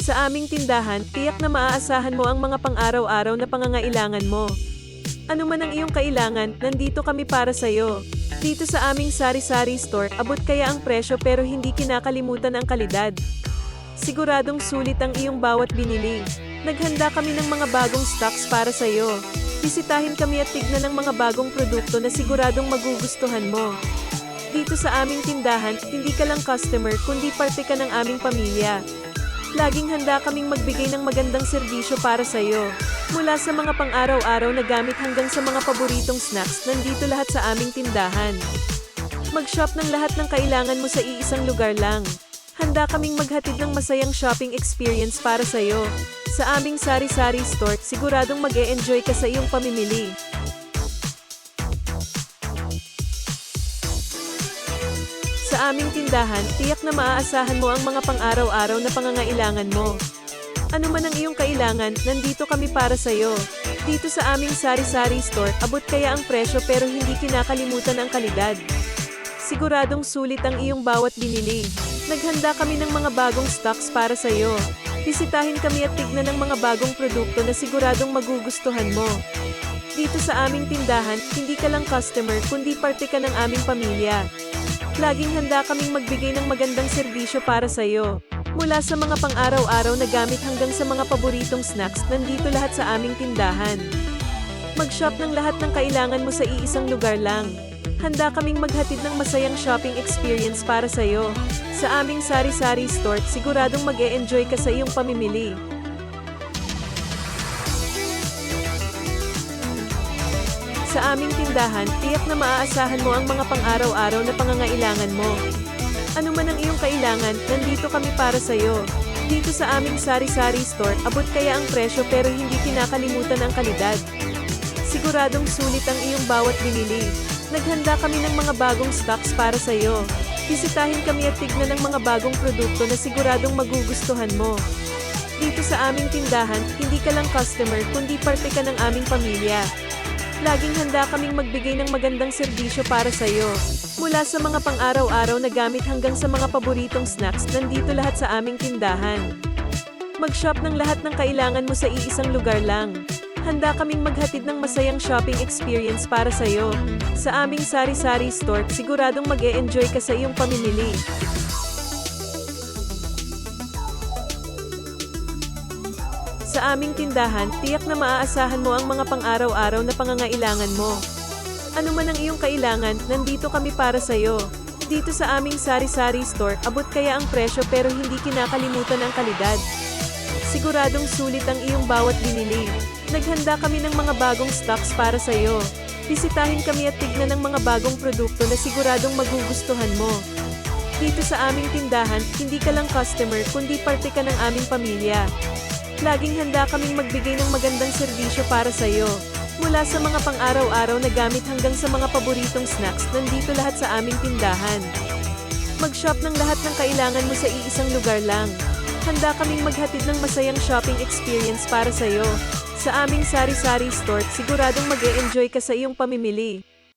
Sa aming tindahan, tiyak na maaasahan mo ang mga pang-araw-araw na pangangailangan mo. Ano man ang iyong kailangan, nandito kami para sa'yo. Dito sa aming sari-sari store, abot kaya ang presyo pero hindi kinakalimutan ang kalidad. Siguradong sulit ang iyong bawat binili. Naghanda kami ng mga bagong stocks para sa'yo. Bisitahin kami at tignan ng mga bagong produkto na siguradong magugustuhan mo. Dito sa aming tindahan, hindi ka lang customer kundi parte ka ng aming pamilya. Laging handa kaming magbigay ng magandang serbisyo para sa'yo. Mula sa mga pang-araw-araw na gamit hanggang sa mga paboritong snacks, nandito lahat sa aming tindahan. Mag-shop ng lahat ng kailangan mo sa iisang lugar lang. Handa kaming maghatid ng masayang shopping experience para sa'yo. Sa aming sari-sari store, siguradong mag-e-enjoy ka sa iyong pamimili. Sa aming tindahan, tiyak na maaasahan mo ang mga pang-araw-araw na pangangailangan mo. Ano man ang iyong kailangan, nandito kami para sa'yo. Dito sa aming sari-sari store, abot kaya ang presyo pero hindi kinakalimutan ang kalidad. Siguradong sulit ang iyong bawat binili. Naghanda kami ng mga bagong stocks para sa'yo. Bisitahin kami at tignan ng mga bagong produkto na siguradong magugustuhan mo. Dito sa aming tindahan, hindi ka lang customer kundi parte ka ng aming pamilya. Laging handa kaming magbigay ng magandang serbisyo para sa'yo. Mula sa mga pang-araw-araw na gamit hanggang sa mga paboritong snacks, nandito lahat sa aming tindahan. Mag-shop ng lahat ng kailangan mo sa iisang lugar lang. Handa kaming maghatid ng masayang shopping experience para sa'yo. Sa aming sari-sari store, siguradong mag-e-enjoy ka sa iyong pamimili. Sa aming tindahan, tiyak na maaasahan mo ang mga pang-araw-araw na pangangailangan mo. Ano man ang iyong kailangan, nandito kami para sa'yo. Dito sa aming sari-sari store, abot kaya ang presyo pero hindi kinakalimutan ang kalidad. Siguradong sulit ang iyong bawat binili. Naghanda kami ng mga bagong stocks para sa'yo. Bisitahin kami at tignan ng mga bagong produkto na siguradong magugustuhan mo. Dito sa aming tindahan, hindi ka lang customer kundi parte ka ng aming pamilya. Laging handa kaming magbigay ng magandang serbisyo para sa'yo. Mula sa mga pang-araw-araw na gamit hanggang sa mga paboritong snacks, nandito lahat sa aming tindahan. Mag-shop ng lahat ng kailangan mo sa iisang lugar lang. Handa kaming maghatid ng masayang shopping experience para sa'yo. Sa aming sari-sari store, siguradong mag-e-enjoy ka sa iyong pamimili. Sa aming tindahan, tiyak na maaasahan mo ang mga pang-araw-araw na pangangailangan mo. Ano man ang iyong kailangan, nandito kami para sa'yo. Dito sa aming sari-sari store, abot kaya ang presyo pero hindi kinakalimutan ang kalidad. Siguradong sulit ang iyong bawat binili. Naghanda kami ng mga bagong stocks para sa'yo. Bisitahin kami at tignan ng mga bagong produkto na siguradong magugustuhan mo. Dito sa aming tindahan, hindi ka lang customer kundi parte ka ng aming pamilya. Laging handa kaming magbigay ng magandang serbisyo para sa'yo. Mula sa mga pang-araw-araw na gamit hanggang sa mga paboritong snacks, nandito lahat sa aming tindahan. Mag-shop ng lahat ng kailangan mo sa iisang lugar lang. Handa kaming maghatid ng masayang shopping experience para sa'yo. Sa aming sari-sari store, siguradong mag-e-enjoy ka sa iyong pamimili.